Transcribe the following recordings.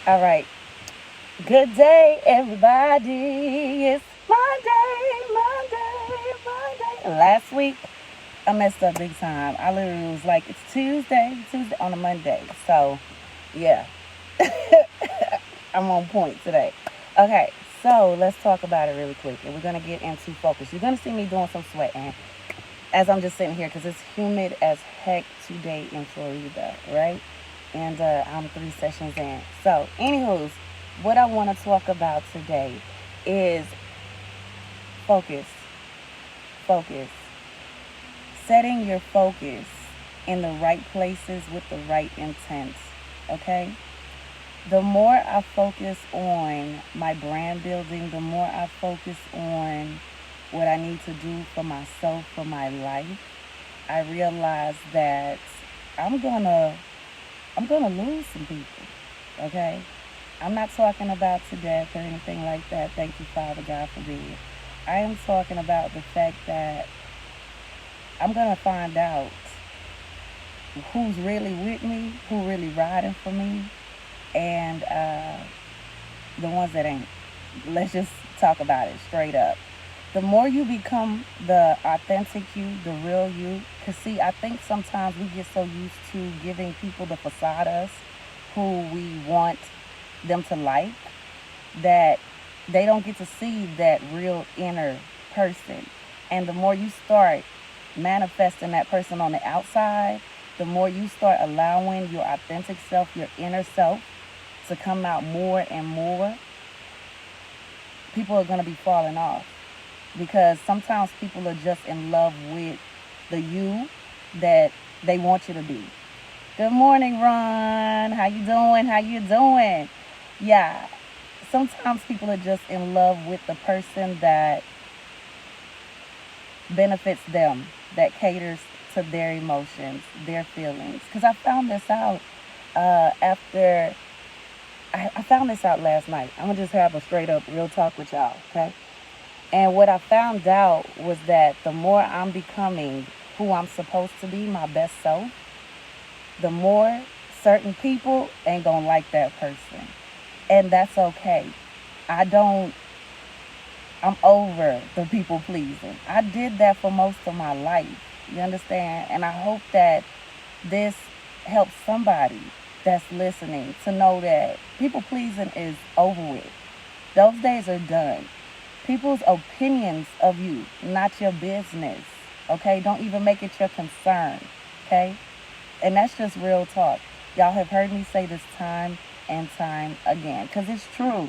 All right. Good day, everybody. It's Monday, Monday, Monday. Last week, I messed up big time. I literally was like, it's Tuesday on a Monday. So, yeah, I'm on point today. Okay, so let's talk about it really quick. And we're going to get into focus. You're going to see me doing some sweating as I'm just sitting here because it's humid as heck today in Florida, right? And I'm 3 sessions in. So, anywho's, what I want to talk about today is focus. Focus. Setting your focus in the right places with the right intent. Okay? The more I focus on my brand building, the more I focus on what I need to do for myself, for my life, I realize that I'm gonna I'm gonna lose some people. Okay? I'm not talking about to death or anything like that. Thank you, Father God, forbid. I am talking about the fact that I'm gonna find out who's really with me, who really riding for me, and the ones that ain't. Let's just talk about it straight up. The more you become the authentic you, the real you, because see, I think sometimes we get so used to giving people the facade us who we want them to like that they don't get to see that real inner person. And the more you start manifesting that person on the outside, the more you start allowing your authentic self, your inner self, to come out more and more, people are going to be falling off because sometimes people are just in love with the you that they want you to be. Good morning, Ron. How you doing? How you doing? Yeah, sometimes people are just in love with the person that benefits them, that caters to their emotions, their feelings. Because I found this out after I found this out last night. I'm gonna just have a straight up real talk with y'all, okay? And what I found out was that the more I'm becoming who I'm supposed to be, my best self, the more certain people ain't gonna like that person. And that's okay. I don't, I'm over the people pleasing. I did that for most of my life. You understand? And I hope that this helps somebody that's listening to know that people pleasing is over with. Those days are done. People's opinions of you, not your business. Okay? Don't even make it your concern. Okay? And that's just real talk. Y'all have heard me say this time and time again because it's true.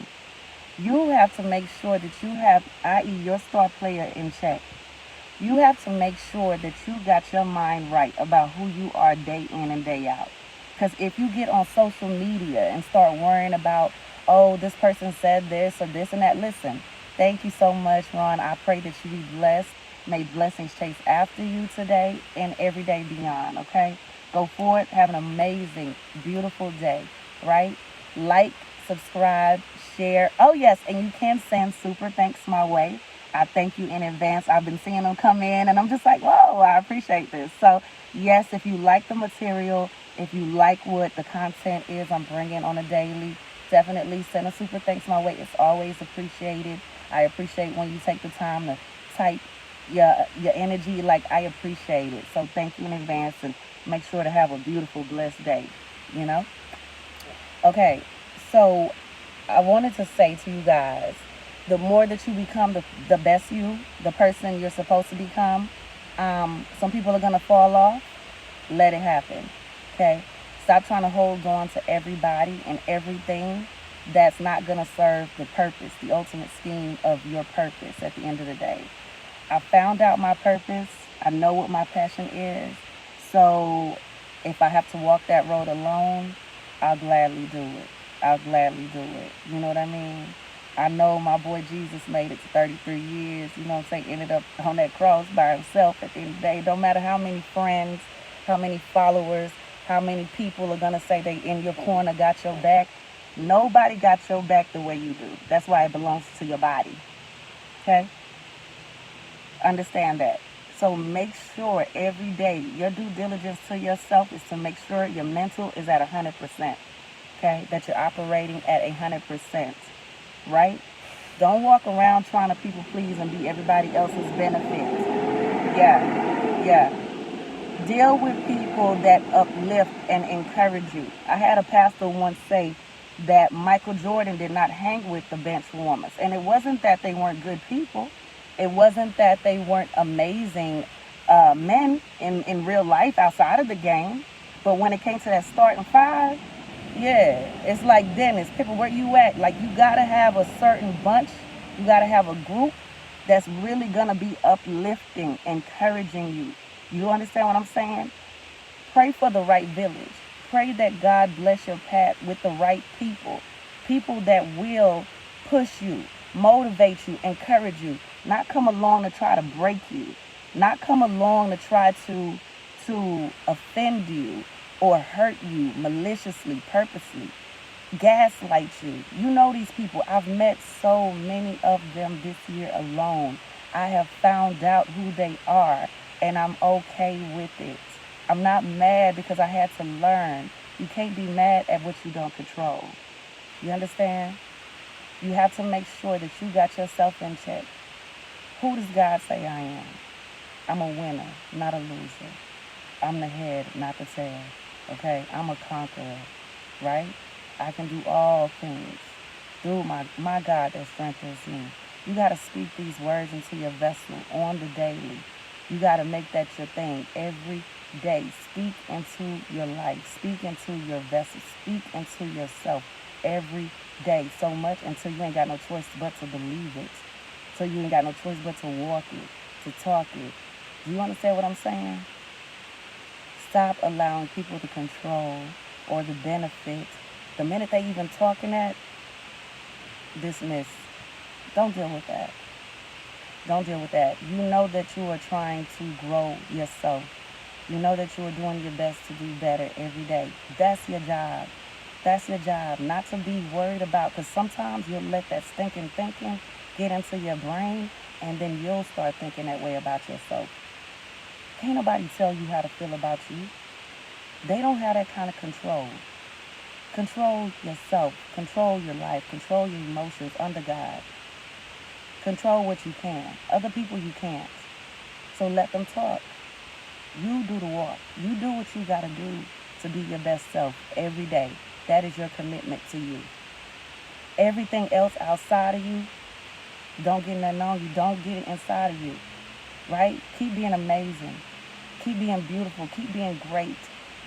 You have to make sure that you have, i.e., your star player in check. You have to make sure that you got your mind right about who you are day in and day out. Because if you get on social media and start worrying about, oh, this person said this or this and that, listen, thank you so much, Ron. I pray that you be blessed. May blessings chase after you today and every day beyond, okay? Go forward. Have an amazing, beautiful day, right? Like, subscribe, share. Oh, yes, and you can send super thanks my way. I thank you in advance. I've been seeing them come in, and I'm just like, whoa, I appreciate this. So, yes, if you like the material, if you like what the content is I'm bringing on a daily, definitely send a super thanks my way. It's always appreciated. I appreciate when you take the time to type your energy. Like, I appreciate it. So, thank you in advance, and make sure to have a beautiful, blessed day. You know? Okay, so I wanted to say to you guys, the more that you become the best you, the person you're supposed to become, some people are going to fall off. Let it happen. Okay? Stop trying to hold on to everybody and everything that's not going to serve the purpose, the ultimate scheme of your purpose at the end of the day. I found out my purpose. I know what my passion is. So if I have to walk that road alone, I'll gladly do it. I'll gladly do it. You know what I mean? I know my boy Jesus made it to 33 years. You know what I'm saying? Ended up on that cross by himself at the end of the day. Don't matter how many friends, how many followers, how many people are going to say they in your corner got your back. Nobody got your back the way you do. That's why it belongs to your body. Okay? Understand that. So make sure every day your due diligence to yourself is to make sure your mental is at 100%. okay? That you're operating at 100%, right? Don't walk around trying to people please and be everybody else's benefit. Yeah, yeah. Deal with people that uplift and encourage you. I had a pastor once say that Michael Jordan did not hang with the bench warmers. And it wasn't that they weren't good people. It wasn't that they weren't amazing men in real life outside of the game. But when it came to that starting five, yeah, it's like Dennis, people, where you at? Like, you got to have a certain bunch. You got to have a group that's really going to be uplifting, encouraging you. You understand what I'm saying? Pray for the right village. Pray that God bless your path with the right people. People that will push you, motivate you, encourage you. Not come along to try to break you. Not come along to try to offend you or hurt you maliciously, purposely. Gaslight you. You know these people. I've met so many of them this year alone. I have found out who they are, and I'm okay with it. I'm not mad because I had to learn. You can't be mad at what you don't control. You understand? You have to make sure that you got yourself in check. Who does God say I am? I'm a winner, not a loser. I'm the head, not the tail. Okay? I'm a conqueror, right? I can do all things through my God that strengthens me. You got to speak these words into your vessel on the daily. You got to make that your thing every day. Speak into your life. Speak into your vessel. Speak into yourself every day. So much until you ain't got no choice but to believe it. So you ain't got no choice but to walk it, to talk it. Do you understand what I'm saying? Stop allowing people to control or to benefit. The minute they even talking that, dismiss. Don't deal with that. Don't deal with that. You know that you are trying to grow yourself. You know that you are doing your best to do better every day. That's your job. That's your job. Not to be worried about, because sometimes you'll let that stinking thinking get into your brain, and then you'll start thinking that way about yourself. Can't nobody tell you how to feel about you. They don't have that kind of control. Control yourself. Control your life. Control your emotions under God. Control what you can. Other people you can't. So let them talk. You do the walk. You do what you got to do to be your best self every day. That is your commitment to you. Everything else outside of you, don't get nothing on you. Don't get it inside of you. Right? Keep being amazing. Keep being beautiful. Keep being great.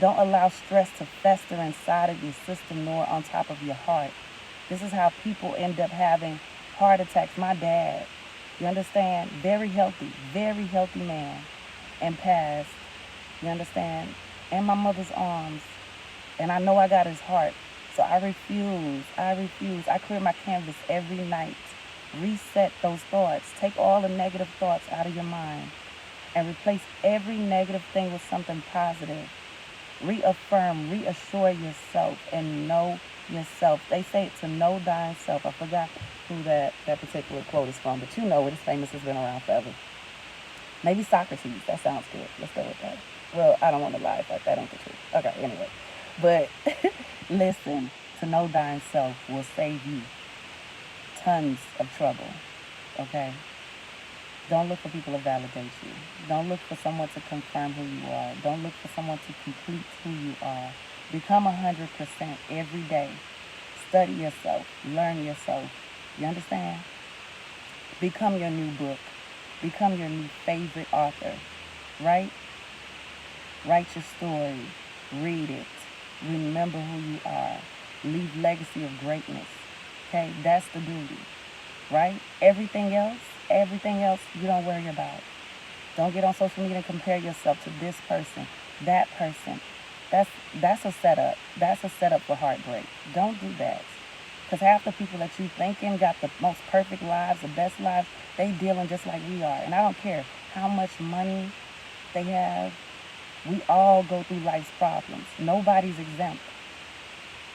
Don't allow stress to fester inside of your system nor on top of your heart. This is how people end up having heart attacks. My dad, you understand? Very healthy man, and passed. You understand? In my mother's arms. And I know I got his heart. So I refuse. I clear my canvas every night. Reset those thoughts. Take all the negative thoughts out of your mind and replace every negative thing with something positive. Reaffirm, reassure yourself, and know yourself. They say to know thyself. I forgot who that particular quote is from, but you know it. It's famous. It's been around forever. Maybe Socrates. That sounds good. Let's go with that. Well, I don't want to lie if that ain't the truth. Okay, anyway. But listen, to know thyself will save you tons of trouble. Okay? Don't look for people to validate you. Don't look for someone to confirm who you are. Don't look for someone to complete who you are. Become 100% every day. Study yourself. Learn yourself. You understand? Become your new book. Become your new favorite author. Right? Write your story. Read it. Remember who you are. Leave legacy of greatness. Okay? That's the duty. Right? Everything else you don't worry about. Don't get on social media and compare yourself to this person, that person. That's a setup. That's a setup for heartbreak. Don't do that. Because half the people that you thinking got the most perfect lives, the best lives, they dealing just like we are. And I don't care how much money they have. We all go through life's problems. Nobody's exempt.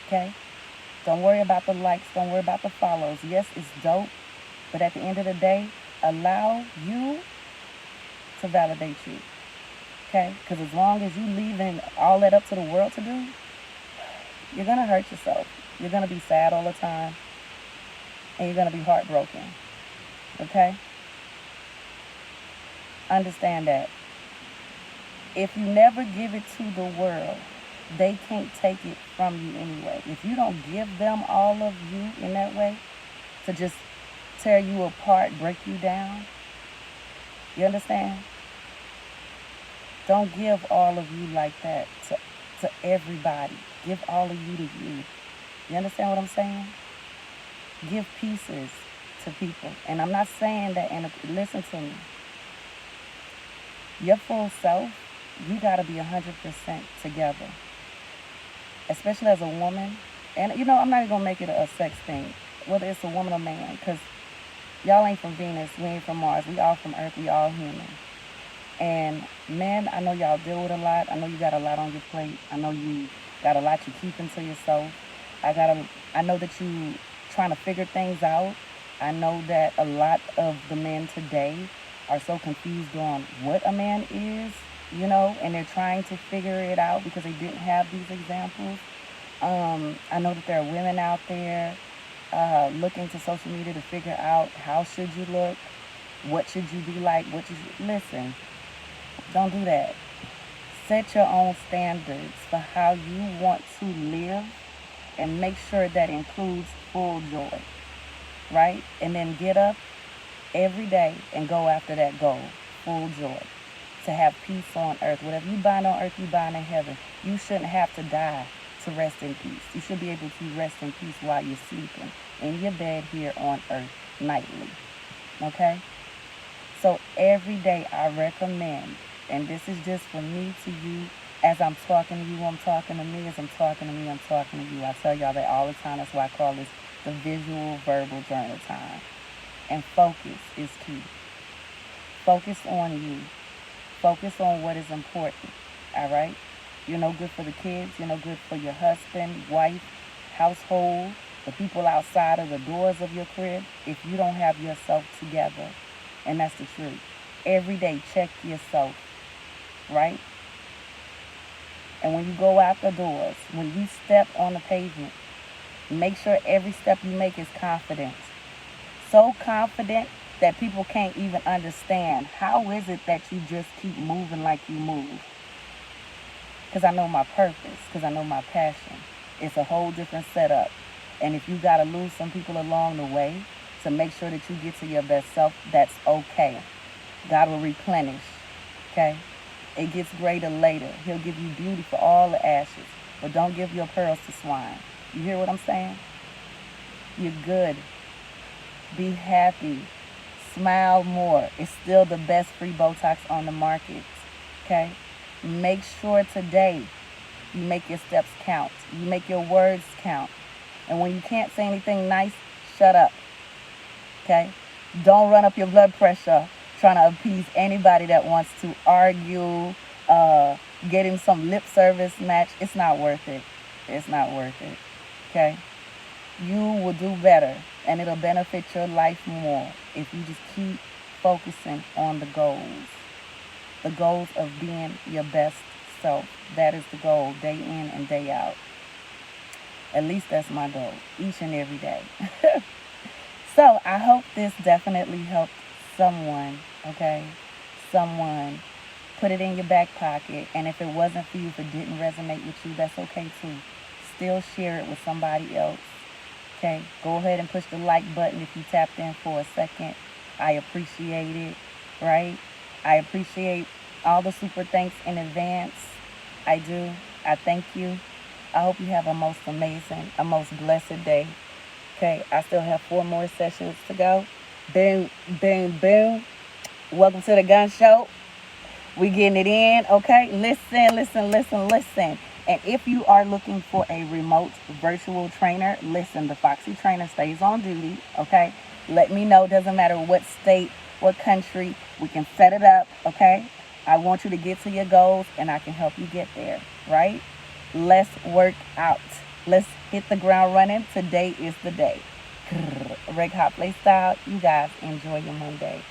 Okay? Don't worry about the likes. Don't worry about the follows. Yes, it's dope. But at the end of the day, allow you to validate you. Okay? Because as long as you leaving all that up to the world to do, You're going to hurt yourself. You're going to be sad all the time, and you're going to be heartbroken. Okay? Understand that. If you never give it to the world, they can't take it from you anyway. If you don't give them all of you in that way, to just tear you apart, break you down, you understand? Don't give all of you like that to everybody. Give all of you to you. You understand what I'm saying? Give pieces to people. And I'm not saying that, and listen to me. Your full self, you got to be 100% together. Especially as a woman. And, I'm not even going to make it a sex thing. Whether it's a woman or man. Because y'all ain't from Venus. We ain't from Mars. We all from Earth. We all human. And men, I know y'all deal with a lot. I know you got a lot on your plate. I know you got a lot you keeping to yourself. I know that you trying to figure things out. I know that a lot of the men today are so confused on what a man is, and they're trying to figure it out because they didn't have these examples. I know that there are women out there looking to social media to figure out how should you look, what should you be like, listen. Don't do that. Set your own standards for how you want to live and make sure that includes full joy, right? And then get up every day and go after that goal, full joy, to have peace on earth. Whatever you bind on earth, you bind in heaven. You shouldn't have to die to rest in peace. You should be able to rest in peace while you're sleeping in your bed here on earth nightly, okay? So every day I recommend, and this is just from me to you, as I'm talking to you, I'm talking to me, as I'm talking to me, I'm talking to you. I tell y'all that all the time. That's why I call this the visual verbal journal time. And focus is key. Focus on you. Focus on what is important, all right? You're no good for the kids. You're no good for your husband, wife, household, the people outside of the doors of your crib if you don't have yourself together. And that's the truth. Every day, check yourself, right? And when you go out the doors, when you step on the pavement, make sure every step you make is confident. So confident that people can't even understand. How is it that you just keep moving like you move? Because I know my purpose, because I know my passion. It's a whole different setup. And if you got to lose some people along the way to make sure that you get to your best self, that's okay. God will replenish, okay? It gets greater later. He'll give you beauty for all the ashes. But don't give your pearls to swine. You hear what I'm saying? You're good. Be happy. Smile more. It's still the best free Botox on the market, okay? Make sure today you make your steps count. You make your words count. And when you can't say anything nice, shut up, okay? Don't run up your blood pressure trying to appease anybody that wants to argue, getting some lip service match. It's not worth it. It's not worth it, okay? You will do better, and it'll benefit your life more if you just keep focusing on the goals of being your best self. That is the goal, day in and day out. At least that's my goal, each and every day. So I hope this definitely helped someone, okay? Someone. Put it in your back pocket. And if it wasn't for you, if it didn't resonate with you, that's okay too. Still share it with somebody else, okay? Go ahead and push the like button if you tapped in for a second. I appreciate it, right? I appreciate all the super thanks in advance. I do. I thank you. I hope you have a most amazing, a most blessed day. Okay, I still have 4 more sessions to go. Boom, boom, boom. Welcome to the Gun Show. We getting it in, okay? Listen. And if you are looking for a remote virtual trainer, listen, the Foxy Trainer stays on duty, okay? Let me know. Doesn't matter what state, what country. We can set it up, okay? I want you to get to your goals, and I can help you get there, right? Let's work out. Let's hit the ground running. Today is the day. REGHOPLÉT style. You guys enjoy your Monday.